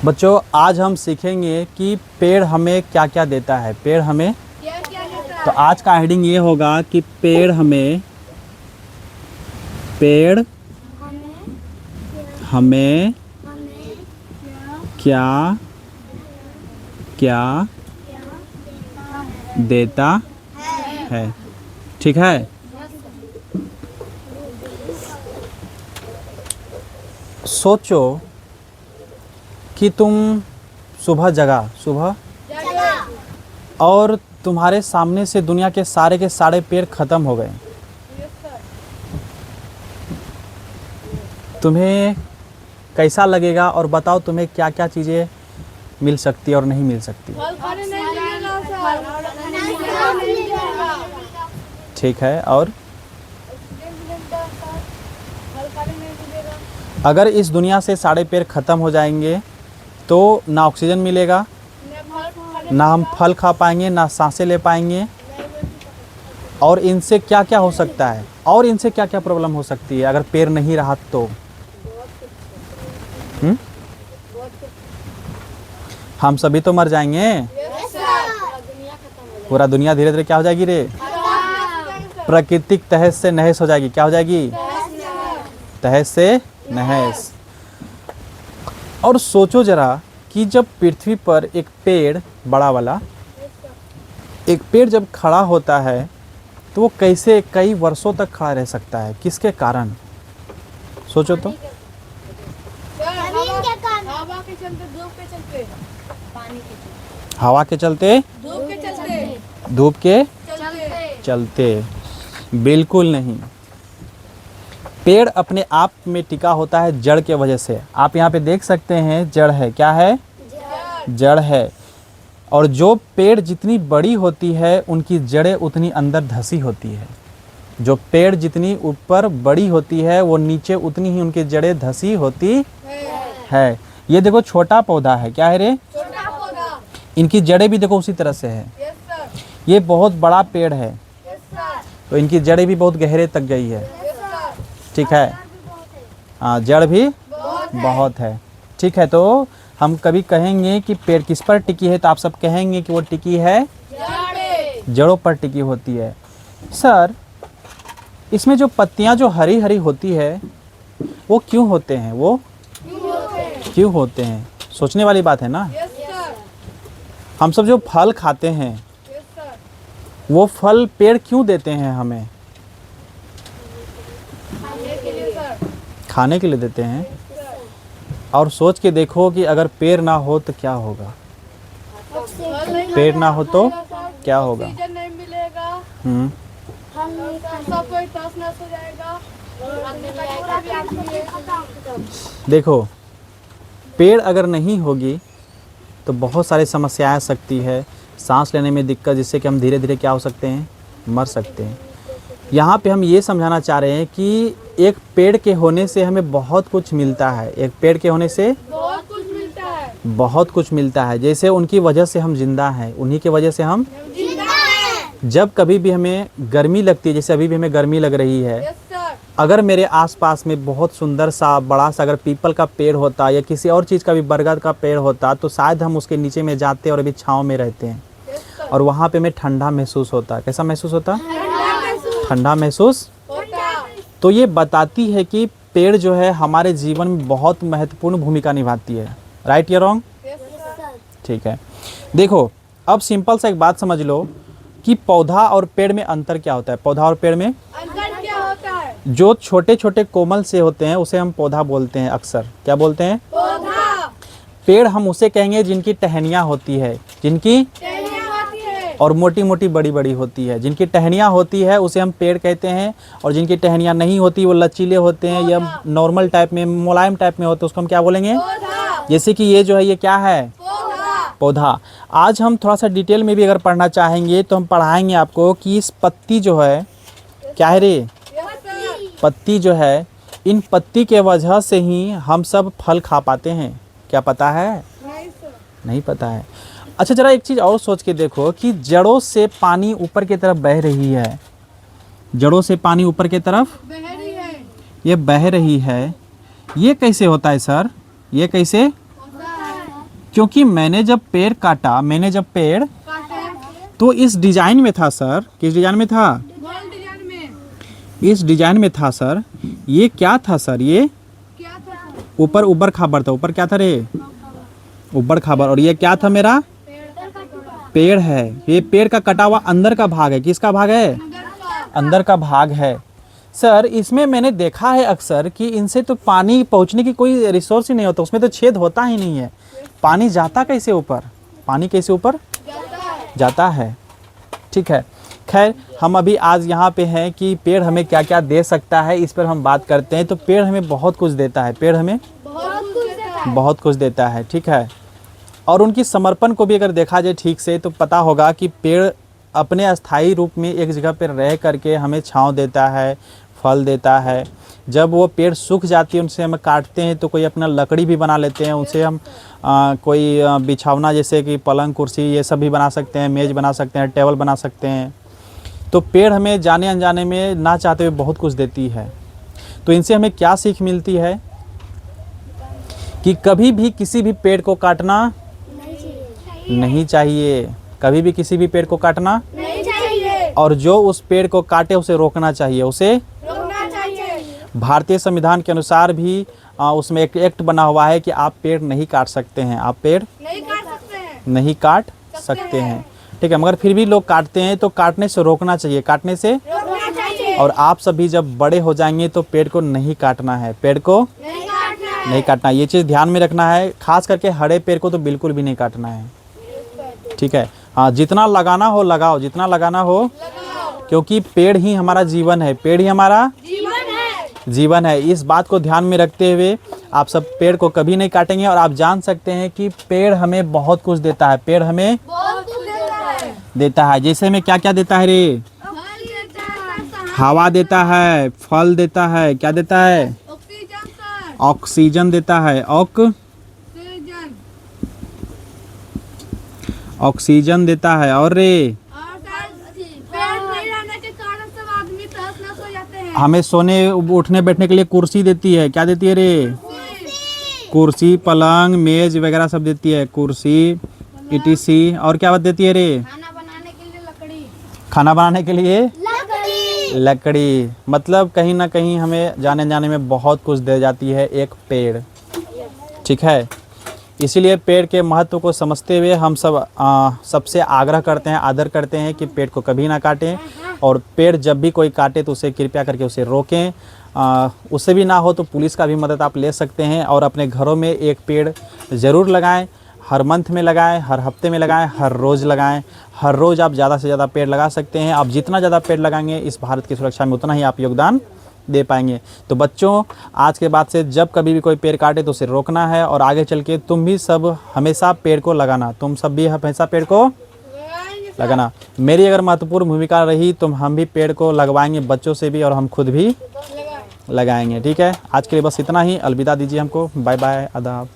बच्चों आज हम सीखेंगे कि पेड़ हमें क्या क्या देता है। पेड़ हमें तो आज का हेडिंग ये होगा कि पेड़ हमें क्या क्या देता है। ठीक है, सोचो कि तुम सुबह जगा और तुम्हारे सामने से दुनिया के सारे पेड़ खत्म हो गए। तुम्हें कैसा लगेगा और बताओ तुम्हें क्या क्या चीज़ें मिल सकती है और नहीं मिल सकती। ठीक है, और अगर इस दुनिया से सारे पेड़ खत्म हो जाएंगे तो ना ऑक्सीजन मिलेगा, ना हम फल खा पाएंगे, ना सांसें ले पाएंगे। और इनसे क्या क्या हो सकता है, और इनसे क्या क्या प्रॉब्लम हो सकती है अगर पेड़ नहीं रहा तो। हम सभी तो मर जाएंगे। पूरा दुनिया धीरे धीरे क्या हो जाएगी रे, प्राकृतिक तहस से नहस हो जाएगी। क्या हो जाएगी, तहस से नहस। और सोचो जरा कि जब पृथ्वी पर एक पेड़ बड़ा वाला एक पेड़ जब खड़ा होता है तो वो कैसे कई वर्षों तक खड़ा रह सकता है, किसके कारण। सोचो तो। हवा के चलते, धूप के चलते, बिल्कुल नहीं। पेड़ अपने आप में टिका होता है जड़ के वजह से। आप यहाँ पे देख सकते हैं जड़ है, क्या है, जड़ है। और जो पेड़ जितनी बड़ी होती है उनकी जड़ें उतनी अंदर धसी होती है। जो पेड़ जितनी ऊपर बड़ी होती है वो नीचे उतनी ही उनकी जड़ें धसी होती है। ये देखो छोटा पौधा है, क्या है रे, छोटा पौधा। इनकी जड़ें भी देखो उसी तरह से है। ये बहुत बड़ा पेड़ है तो इनकी जड़ें भी बहुत गहरे तक गई है। ठीक है, हाँ, जड़ भी बहुत है। ठीक है, तो हम कभी कहेंगे कि पेड़ किस पर टिकी है तो आप सब कहेंगे कि वो टिकी है जड़ों पर टिकी होती है। सर, इसमें जो पत्तियां जो हरी हरी होती है वो क्यों होते हैं, वो क्यों होते हैं, सोचने वाली बात है ना। हम सब जो फल खाते हैं वो फल पेड़ क्यों देते हैं हमें, खाने के लिए देते हैं। और सोच के देखो कि अगर पेड़ ना हो तो क्या होगा, पेड़ ना हो तो क्या होगा। देखो, पेड़ अगर नहीं होगी तो बहुत सारी समस्याएं आ सकती है, सांस लेने में दिक्कत, जिससे कि हम धीरे धीरे क्या हो सकते हैं, मर सकते हैं। यहाँ पे हम ये समझाना चाह रहे हैं कि एक पेड़ के होने से हमें बहुत कुछ मिलता है। एक पेड़ के होने से बहुत कुछ मिलता है। जैसे उनकी वजह से हम जिंदा हैं, उन्हीं की वजह से हम जिंदा हैं। जब कभी भी हमें गर्मी लगती है, जैसे अभी भी हमें गर्मी लग रही है, अगर मेरे आसपास में बहुत सुंदर सा बड़ा सा अगर पीपल का पेड़ होता या किसी और चीज़ का भी बरगद का पेड़ होता तो शायद हम उसके नीचे में जाते और अभी छाँव में रहते हैं और वहाँ पे हमें ठंडा महसूस होता। कैसा महसूस होता, ठंडा महसूस। तो ये बताती है कि पेड़ जो है हमारे जीवन में बहुत महत्वपूर्ण भूमिका निभाती है। राइट या रॉन्ग? ठीक है, देखो अब सिंपल सा एक बात समझ लो कि पौधा और पेड़ में अंतर क्या होता है। पौधा और पेड़ में अंतर क्या होता है, जो छोटे छोटे कोमल से होते हैं उसे हम पौधा बोलते हैं। अक्सर क्या बोलते हैं, पौधा। पेड़ हम उसे कहेंगे जिनकी टहनियाँ होती है, जिनकी और मोटी मोटी बड़ी बड़ी होती है। जिनकी टहनियाँ होती है उसे हम पेड़ कहते हैं, और जिनकी टहनियाँ नहीं होती वो लचीले होते हैं या नॉर्मल टाइप में, मुलायम टाइप में होते हैं, उसको हम क्या बोलेंगे, जैसे कि ये जो है ये क्या है, पौधा। आज हम थोड़ा सा डिटेल में भी अगर पढ़ना चाहेंगे तो हम पढ़ाएंगे आपको कि इस पत्ती जो है, क्या है रे, पत्ती जो है, इन पत्ती के वजह से ही हम सब फल खा पाते हैं। क्या पता है, नहीं पता है। अच्छा, जरा एक चीज़ और सोच के देखो कि जड़ों से पानी ऊपर की तरफ बह रही है, जड़ों से पानी ऊपर की तरफ ये बह रही है, ये कैसे होता है सर, ये कैसे क्योंकि मैंने जब पेड़ काटा, तो इस डिजाइन में था सर। किस डिजाइन में था? इस डिजाइन में था सर। ये क्या था सर? ये ऊपर उबर खाबर था। ऊपर क्या था रे? उबर खाबर। और ये क्या था मेरा? पेड़ है। ये पेड़ का कटा हुआ अंदर का भाग है। किसका भाग है? अंदर का भाग है। सर इसमें मैंने देखा है अक्सर कि इनसे तो पानी पहुंचने की कोई रिसोर्स ही नहीं होता, उसमें तो छेद होता ही नहीं है। पानी जाता कैसे ऊपर? पानी कैसे ऊपर जाता है? ठीक है, खैर हम अभी आज यहाँ पे हैं कि पेड़ हमें क्या क्या दे सकता है, इस पर हम बात करते हैं। तो पेड़ हमें बहुत कुछ देता है, पेड़ हमें बहुत कुछ देता है। ठीक है, और उनकी समर्पण को भी अगर देखा जाए ठीक से तो पता होगा कि पेड़ अपने अस्थाई रूप में एक जगह पर रह करके हमें छांव देता है, फल देता है। जब वो पेड़ सूख जाती है, उनसे हम काटते हैं तो कोई अपना लकड़ी भी बना लेते हैं, उनसे हम कोई बिछावना जैसे कि पलंग कुर्सी ये सब भी बना सकते हैं, मेज़ बना सकते हैं, टेबल बना सकते हैं। तो पेड़ हमें जाने अनजाने में ना चाहते हुए बहुत कुछ देती है। तो इनसे हमें क्या सीख मिलती है कि कभी भी किसी भी पेड़ को काटना नहीं चाहिए। कभी भी किसी भी पेड़ को काटना नहीं चाहिए, और जो उस पेड़ को काटे उसे रोकना चाहिए, उसे रोकना चाहिए। भारतीय संविधान के अनुसार भी उसमें एक एक्ट बना हुआ है कि आप पेड़ नहीं काट सकते हैं, आप पेड़ नहीं काट सकते हैं। ठीक है, मगर फिर भी लोग काटते हैं, तो काटने से रोकना चाहिए, काटने से रोकना चाहिए। और आप सभी जब बड़े हो जाएंगे तो पेड़ को नहीं काटना है, पेड़ को नहीं काटना। ये चीज़ ध्यान में रखना है, खास करके हरे पेड़ को तो बिल्कुल भी नहीं काटना है। ठीक है, हाँ, जितना लगाना हो लगाओ, जितना लगाना हो लगाओ, क्योंकि पेड़ ही हमारा जीवन है, पेड़ ही हमारा जीवन है। इस बात को ध्यान में रखते हुए आप सब पेड़ को कभी नहीं काटेंगे। और आप जान सकते हैं कि पेड़ हमें बहुत कुछ देता है, पेड़ हमें बहुत कुछ देता है। जैसे हमें क्या क्या देता है रे? हवा देता है, फल देता है, क्या देता है? ऑक्सीजन देता है, ऑक्सीजन देता है। और रे हमें सोने उठने बैठने के लिए कुर्सी देती है, क्या देती है रे? कुर्सी, पलंग, मेज वगैरह सब देती है, कुर्सी ETC। और क्या बात देती है रे? खाना बनाने के लिए लकड़ी, खाना बनाने के लिए लकड़ी। मतलब कहीं ना कहीं हमें जाने जाने में बहुत कुछ दे जाती है एक पेड़। ठीक है, इसीलिए पेड़ के महत्व को समझते हुए हम सब सबसे आग्रह करते हैं, आदर करते हैं कि पेड़ को कभी ना काटें। और पेड़ जब भी कोई काटे तो उसे कृपया करके उसे रोकें। उससे भी ना हो तो पुलिस का भी मदद आप ले सकते हैं। और अपने घरों में एक पेड़ ज़रूर लगाएं, हर मंथ में लगाएं, हर हफ्ते में लगाएं, हर रोज़ लगाएं। हर रोज़ आप ज़्यादा से ज़्यादा पेड़ लगा सकते हैं। आप जितना ज़्यादा पेड़ लगाएंगे इस भारत की सुरक्षा में उतना ही आप योगदान दे पाएंगे। तो बच्चों, आज के बाद से जब कभी भी कोई पेड़ काटे तो उसे रोकना है। और आगे चल के तुम भी सब हमेशा पेड़ को लगाना, तुम सब भी हमेशा पेड़ को लगाना। मेरी अगर महत्वपूर्ण भूमिका रही तो हम भी पेड़ को लगवाएंगे, बच्चों से भी, और हम खुद भी लगाएंगे। ठीक है, आज के लिए बस इतना ही। अलविदा दीजिए हमको। बाय बाय, आदाब।